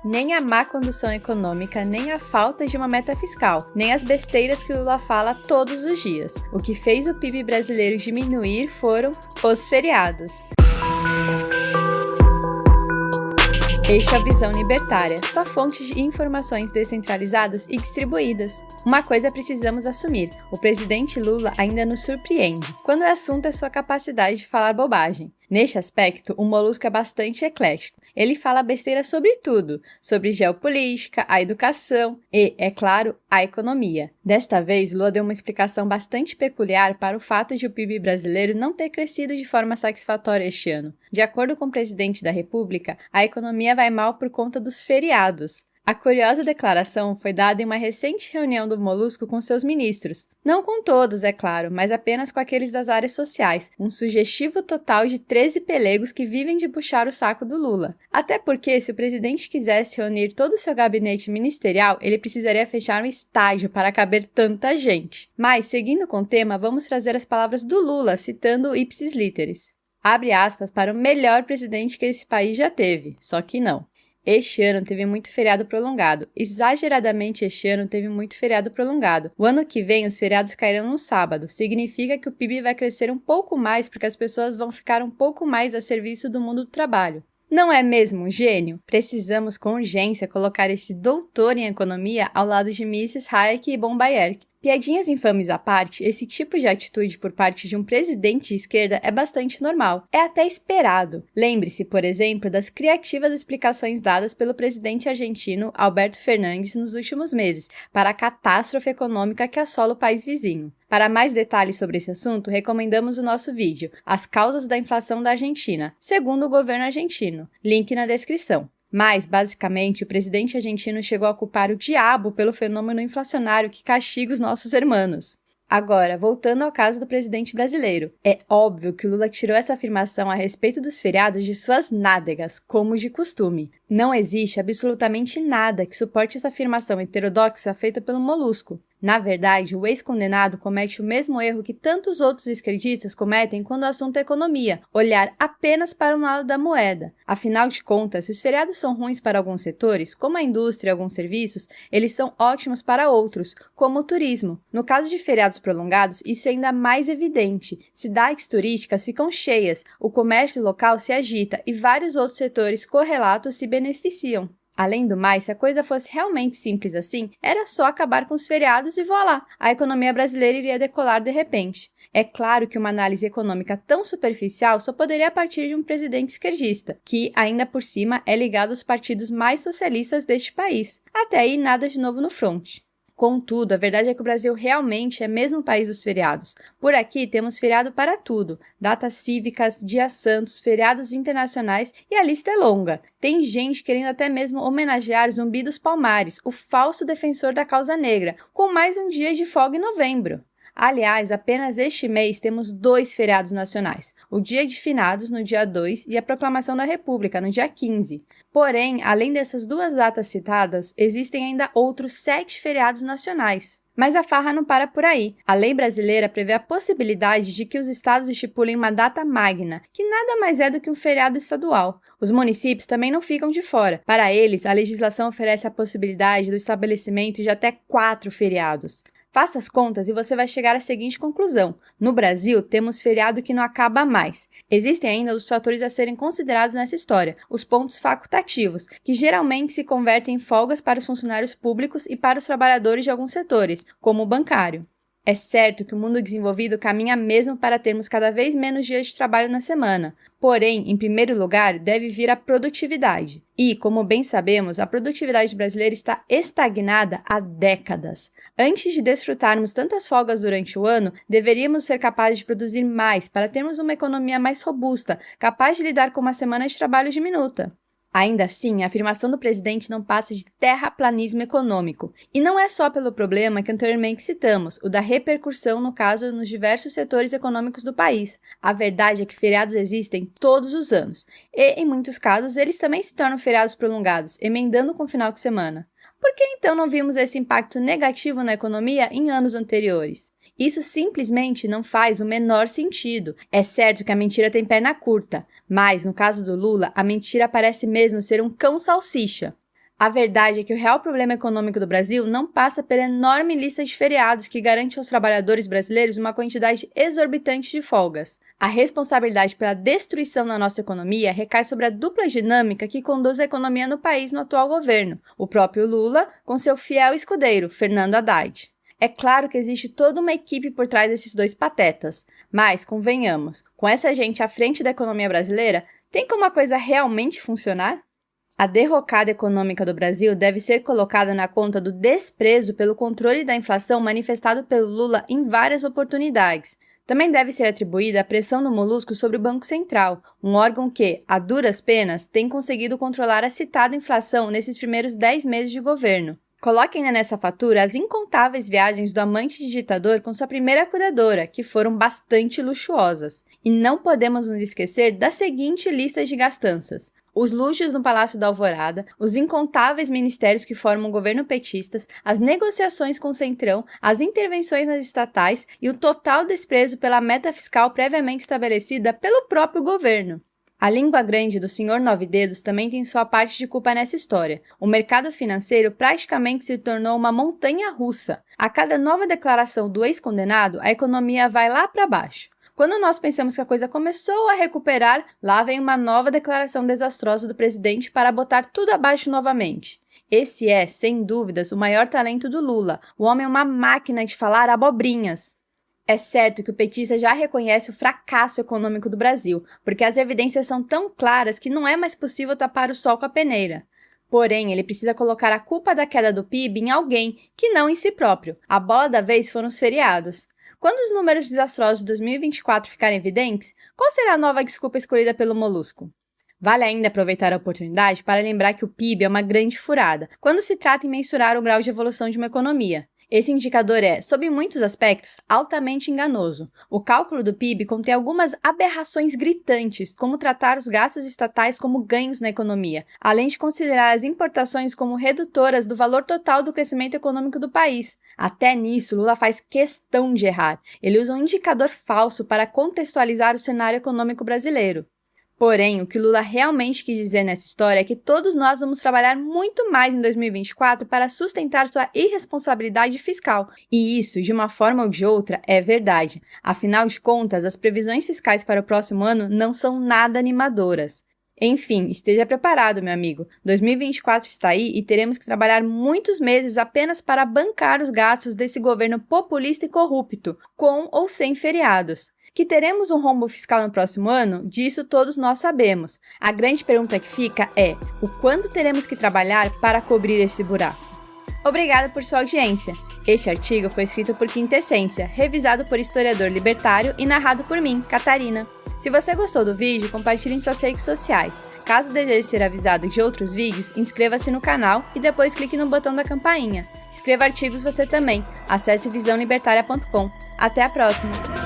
Nem a má condução econômica, nem a falta de uma meta fiscal, nem as besteiras que Lula fala todos os dias. O que fez o PIB brasileiro diminuir foram os feriados. Este é a Visão Libertária, sua fonte de informações descentralizadas e distribuídas. Uma coisa precisamos assumir: o presidente Lula ainda nos surpreende, quando o assunto é sua capacidade de falar bobagem. Neste aspecto, o Molusco é bastante eclético. Ele fala besteira sobre tudo, sobre geopolítica, a educação e, é claro, a economia. Desta vez, Lula deu uma explicação bastante peculiar para o fato de o PIB brasileiro não ter crescido de forma satisfatória este ano. De acordo com o presidente da República, a economia vai mal por conta dos feriados. A curiosa declaração foi dada em uma recente reunião do Molusco com seus ministros. Não com todos, é claro, mas apenas com aqueles das áreas sociais, um sugestivo total de 13 pelegos que vivem de puxar o saco do Lula. Até porque, se o presidente quisesse reunir todo o seu gabinete ministerial, ele precisaria fechar um estágio para caber tanta gente. Mas, seguindo com o tema, vamos trazer as palavras do Lula, citando o ipsis literis. Abre aspas para o melhor presidente que esse país já teve, só que não. Este ano teve muito feriado prolongado. Exageradamente este ano teve muito feriado prolongado. O ano que vem os feriados cairão no sábado. Significa que o PIB vai crescer um pouco mais porque as pessoas vão ficar um pouco mais a serviço do mundo do trabalho. Não é mesmo um gênio? Precisamos com urgência colocar este doutor em economia ao lado de Mises, Hayek e von Hayek. Piadinhas infames à parte, esse tipo de atitude por parte de um presidente de esquerda é bastante normal. É até esperado. Lembre-se, por exemplo, das criativas explicações dadas pelo presidente argentino Alberto Fernandes nos últimos meses para a catástrofe econômica que assola o país vizinho. Para mais detalhes sobre esse assunto, recomendamos o nosso vídeo, As Causas da Inflação da Argentina, segundo o governo argentino. Link na descrição. Mas, basicamente, o presidente argentino chegou a culpar o diabo pelo fenômeno inflacionário que castiga os nossos hermanos. Agora, voltando ao caso do presidente brasileiro, é óbvio que o Lula tirou essa afirmação a respeito dos feriados de suas nádegas, como de costume. Não existe absolutamente nada que suporte essa afirmação heterodoxa feita pelo Molusco. Na verdade, o ex-condenado comete o mesmo erro que tantos outros esquerdistas cometem quando o assunto é economia, olhar apenas para um lado da moeda. Afinal de contas, se os feriados são ruins para alguns setores, como a indústria e alguns serviços, eles são ótimos para outros, como o turismo. No caso de feriados prolongados, isso é ainda mais evidente. Cidades turísticas ficam cheias, o comércio local se agita e vários outros setores correlatos se beneficiam. Além do mais, se a coisa fosse realmente simples assim, era só acabar com os feriados e voilá, a economia brasileira iria decolar de repente. É claro que uma análise econômica tão superficial só poderia partir de um presidente esquerdista, que, ainda por cima, é ligado aos partidos mais socialistas deste país. Até aí, nada de novo no fronte. Contudo, a verdade é que o Brasil realmente é mesmo o país dos feriados. Por aqui temos feriado para tudo, datas cívicas, dias santos, feriados internacionais e a lista é longa. Tem gente querendo até mesmo homenagear Zumbi dos Palmares, o falso defensor da causa negra, com mais um dia de folga em novembro. Aliás, apenas este mês temos 2 feriados nacionais, o Dia de Finados, no dia 2, e a Proclamação da República, no dia 15. Porém, além dessas 2 datas citadas, existem ainda outros 7 feriados nacionais. Mas a farra não para por aí. A lei brasileira prevê a possibilidade de que os estados estipulem uma data magna, que nada mais é do que um feriado estadual. Os municípios também não ficam de fora. Para eles, a legislação oferece a possibilidade do estabelecimento de até 4 feriados. Faça as contas e você vai chegar à seguinte conclusão: no Brasil, temos feriado que não acaba mais. Existem ainda os fatores a serem considerados nessa história, os pontos facultativos, que geralmente se convertem em folgas para os funcionários públicos e para os trabalhadores de alguns setores, como o bancário. É certo que o mundo desenvolvido caminha mesmo para termos cada vez menos dias de trabalho na semana. Porém, em primeiro lugar, deve vir a produtividade. E, como bem sabemos, a produtividade brasileira está estagnada há décadas. Antes de desfrutarmos tantas folgas durante o ano, deveríamos ser capazes de produzir mais para termos uma economia mais robusta, capaz de lidar com uma semana de trabalho diminuta. Ainda assim, a afirmação do presidente não passa de terraplanismo econômico. E não é só pelo problema que anteriormente citamos, o da repercussão, no caso, nos diversos setores econômicos do país. A verdade é que feriados existem todos os anos. E, em muitos casos, eles também se tornam feriados prolongados, emendando com o final de semana. Por que então não vimos esse impacto negativo na economia em anos anteriores? Isso simplesmente não faz o menor sentido. É certo que a mentira tem perna curta, mas, no caso do Lula, a mentira parece mesmo ser um cão salsicha. A verdade é que o real problema econômico do Brasil não passa pela enorme lista de feriados que garante aos trabalhadores brasileiros uma quantidade exorbitante de folgas. A responsabilidade pela destruição da nossa economia recai sobre a dupla dinâmica que conduz a economia no país no atual governo, o próprio Lula com seu fiel escudeiro, Fernando Haddad. É claro que existe toda uma equipe por trás desses dois patetas, mas, convenhamos, com essa gente à frente da economia brasileira, tem como a coisa realmente funcionar? A derrocada econômica do Brasil deve ser colocada na conta do desprezo pelo controle da inflação manifestado pelo Lula em várias oportunidades. Também deve ser atribuída a pressão no Molusco sobre o Banco Central, um órgão que, a duras penas, tem conseguido controlar a citada inflação nesses primeiros 10 meses de governo. Coloque ainda nessa fatura as incontáveis viagens do amante de ditador com sua primeira cuidadora, que foram bastante luxuosas. E não podemos nos esquecer da seguinte lista de gastanças: os luxos no Palácio da Alvorada, os incontáveis ministérios que formam o governo petistas, as negociações com o Centrão, as intervenções nas estatais e o total desprezo pela meta fiscal previamente estabelecida pelo próprio governo. A língua grande do senhor Nove Dedos também tem sua parte de culpa nessa história. O mercado financeiro praticamente se tornou uma montanha-russa. A cada nova declaração do ex-condenado, a economia vai lá para baixo. Quando nós pensamos que a coisa começou a recuperar, lá vem uma nova declaração desastrosa do presidente para botar tudo abaixo novamente. Esse é, sem dúvidas, o maior talento do Lula. O homem é uma máquina de falar abobrinhas. É certo que o petista já reconhece o fracasso econômico do Brasil, porque as evidências são tão claras que não é mais possível tapar o sol com a peneira. Porém, ele precisa colocar a culpa da queda do PIB em alguém, que não em si próprio. A bola da vez foram os feriados. Quando os números desastrosos de 2024 ficarem evidentes, qual será a nova desculpa escolhida pelo Molusco? Vale ainda aproveitar a oportunidade para lembrar que o PIB é uma grande furada, quando se trata em mensurar o grau de evolução de uma economia. Esse indicador é, sob muitos aspectos, altamente enganoso. O cálculo do PIB contém algumas aberrações gritantes, como tratar os gastos estatais como ganhos na economia, além de considerar as importações como redutoras do valor total do crescimento econômico do país. Até nisso, Lula faz questão de errar. Ele usa um indicador falso para contextualizar o cenário econômico brasileiro. Porém, o que Lula realmente quis dizer nessa história é que todos nós vamos trabalhar muito mais em 2024 para sustentar sua irresponsabilidade fiscal. E isso, de uma forma ou de outra, é verdade. Afinal de contas, as previsões fiscais para o próximo ano não são nada animadoras. Enfim, esteja preparado, meu amigo. 2024 está aí e teremos que trabalhar muitos meses apenas para bancar os gastos desse governo populista e corrupto, com ou sem feriados. Que teremos um rombo fiscal no próximo ano? Disso todos nós sabemos. A grande pergunta que fica é: o quanto teremos que trabalhar para cobrir esse buraco? Obrigada por sua audiência. Este artigo foi escrito por Quintessência, revisado por historiador libertário e narrado por mim, Catarina. Se você gostou do vídeo, compartilhe em suas redes sociais. Caso deseje ser avisado de outros vídeos, inscreva-se no canal e depois clique no botão da campainha. Escreva artigos você também. Acesse visãolibertaria.com. Até a próxima!